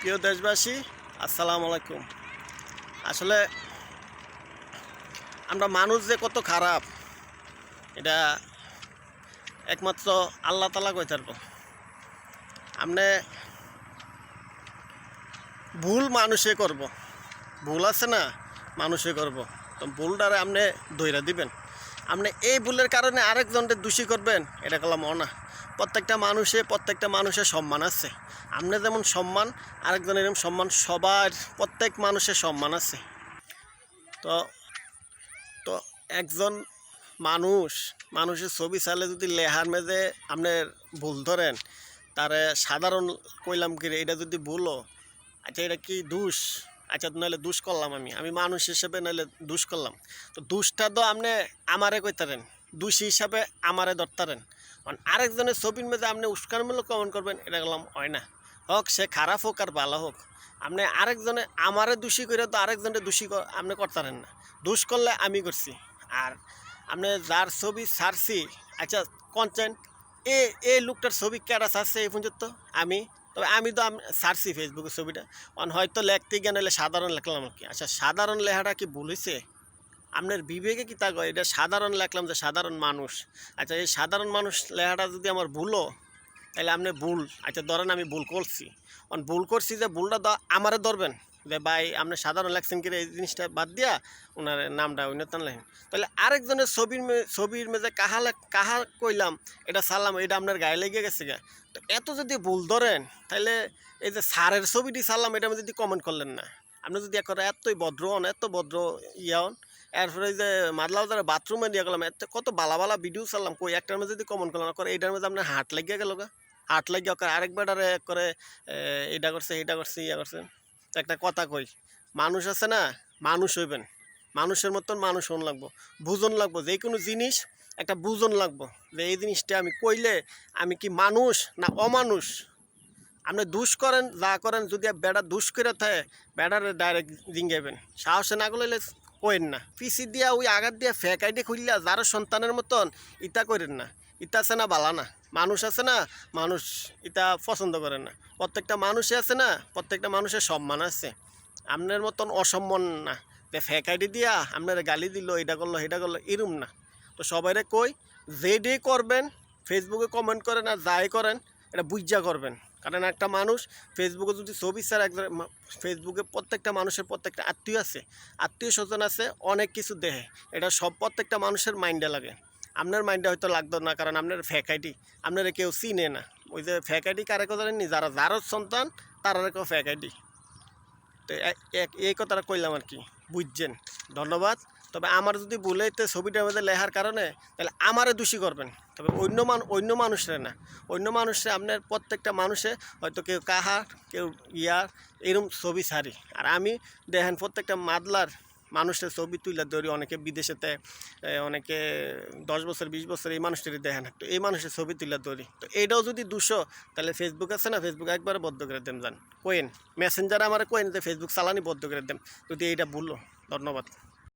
প্রিয় দেশবাসী, আসসালামু আলাইকুম। আসলে আমরা মানুষ যে কত খারাপ এটা একমাত্র আল্লাহ তাআলা কইতে পারবো। আপনি ভুল মানুষে করব, ভুল আছে না মানুষে করব, তো ভুলটারে আপনি ধইরা দিবেন। আপনি এই ভুলের কারণে আরেকজনকে দোষী করবেন, এটা করলাম না। প্রত্যেকটা মানুষের সম্মান আছে। আপনি যেমন সম্মান, আরেকজনের এরকম সম্মান, সবার প্রত্যেক মানুষের সম্মান আছে। তো তো একজন মানুষের ছবি চাইলে যদি লেহার মেঝে আপনার ভুল ধরেন, তারে সাধারণ কইলাম কি রে, এটা যদি ভুলও, আচ্ছা এটা কি দোষ? আচ্ছা নাহলে দোষ করলাম, আমি মানুষ হিসেবে নাহলে দোষ করলাম, তো দোষটা তো আপনি আমারে কইতারেন, দোষী হিসাবে আমারে ধরতারেন। আরেকজনের ছবির মেঝে আপনি উস্কানিমূলক কমেন্ট করবেন, এটা করলাম হয় না। হোক সে খারাপ হোক আর ভালো হোক, আপনি আরেকজনে আমারে দোষী করে তো আরেকজনের দোষী আপনি করতারেন না। দোষ করলে আমি করছি, আর আপনি যার ছবি ছাড়ছি, আচ্ছা কন্টেন্ট এই লোকটার ছবি কেডা ছাড়ছে এই পর্যন্ত? তবে আমি তো ছাড়ছি ফেসবুকের ছবিটা, হয়তো লিখতে গিয়ে নাহলে সাধারণ লিখলাম আর কি। আচ্ছা সাধারণ লেখাটা কি ভুল হয়েছে? আপনার বিবেকে কি তা কয় এটা সাধারণ লিখলাম যে সাধারণ মানুষ? আচ্ছা এই সাধারণ মানুষ লেখাটা যদি আমার ভুলও, তাহলে আপনি ভুল, আচ্ছা ধরেন আমি ভুল করছি, ভুল করছি যে ভুলটা তো আমারে ধরবেন যে ভাই আপনি সাধারণ লেখছেন কি এই জিনিসটা বাদ দিয়া ওনার নামটা উন্নতন লেখেন। তাহলে আরেকজনের ছবির মেঝে কাহা কইলাম এটা ছাড়লাম, এটা আপনার গায়ে লেগে গেছে গা। তো এত যদি ভুল ধরেন, তাহলে এই যে সারের ছবিটি ছাড়লাম এটা যদি কমেন্ট করলেন না, আপনি যদি এতই ভদ্র হন, এত ভদ্র হন, এরপরে যে মাদলাও যারা বাথরুমে দিয়ে গেলাম, এত কত বালা ভিডিও চালাম, কই একটার মধ্যে যদি কমেন্ট করলাম করে এইটার মধ্যে আপনার হাট লাগিয়ে গেল গা। হাট লাগিয়ে করে আরেকবারে করে এটা করছে ইয়া করছে। একটা কথা কই, মানুষ আছে না, মানুষ হইবেন, মানুষের মতন মানুষ হন লাগবো, বুঝন লাগবো, যে কোনো জিনিস একটা বুঝন লাগবো যে এই জিনিসটা আমি কইলে আমি কি মানুষ না অমানুষ। আপনি দুষ করেন যা করেন, যদি বেড়া দুষ করে থাকে বেড়ারে ডাইরেক্ট জিঙ্গাইবেন, সাহসে না করলে কইেন না, পিসি দিয়া ওই আঘাত দিয়া ফেক আইডি খুললিয়া যারা সন্তানের মতন ইটা করেন না। ইটা আছে না বালা না, মানুষ আছে না, মানুষ ইটা পছন্দ করেন না। প্রত্যেকটা মানুষে আছে না, প্রত্যেকটা মানুষের সম্মান আছে, আপনার মতন অসম্মান না যে ফেক আইডি দিয়া আপনার গালি দিল, এটা করলো সেটা করলো, এরম না। তো সবাইরে কই, যেডি করবেন ফেসবুকে কমেন্ট করেন আর যাই করেন এটা বুঝা করবেন। কারণ একটা মানুষ ফেসবুকে যদি ছবি ছাড়া, একজন ফেসবুকে প্রত্যেকটা মানুষের প্রত্যেকটা আত্মীয় আছে, আত্মীয় স্বজন আছে, অনেক কিছু দেখে, এটা সব প্রত্যেকটা মানুষের মাইন্ডে লাগে। আপনার মাইন্ডে হয়তো লাগতো না, কারণ আপনার ফেক আইডি আপনারা কেউ চিনে না। ওই যে ফেক আইডি কারে কথা জানেননি, যারা সন্তান তারা কেউ ফেক আইডি। তো এই কথাটা কইলাম আর কি, বুঝছেন? ধন্যবাদ। তবে আমার যদি ভুলেতে ছবিটার মধ্যে লেখার কারণে, তাহলে আমারে দোষী করবেন, তবে অন্য মানুষরে না। অন্য মানুষে আপনার প্রত্যেকটা মানুষে হয়তো কেউ কাহার কেউ ইয়ার এরকম ছবি ছাড়ি, আর আমি দেখেন প্রত্যেকটা মাদলার মানুষের ছবি তুলে ধরি, অনেকে বিদেশেতে, অনেকে 10 বছর 20 বছর এই মানুষটারই দেখেন, তো এই মানুষের ছবি তুলে ধরি। তো এইটাও যদি 200, তাহলে ফেসবুক আছে না, ফেসবুক একবারে বদ্ধ করে দেন, যান কোয়েন মেসেঞ্জারে আমার কোয়েন যে ফেসবুক চালানি বদ্ধ করে দেন যদি এইটা ভুলো। ধন্যবাদ।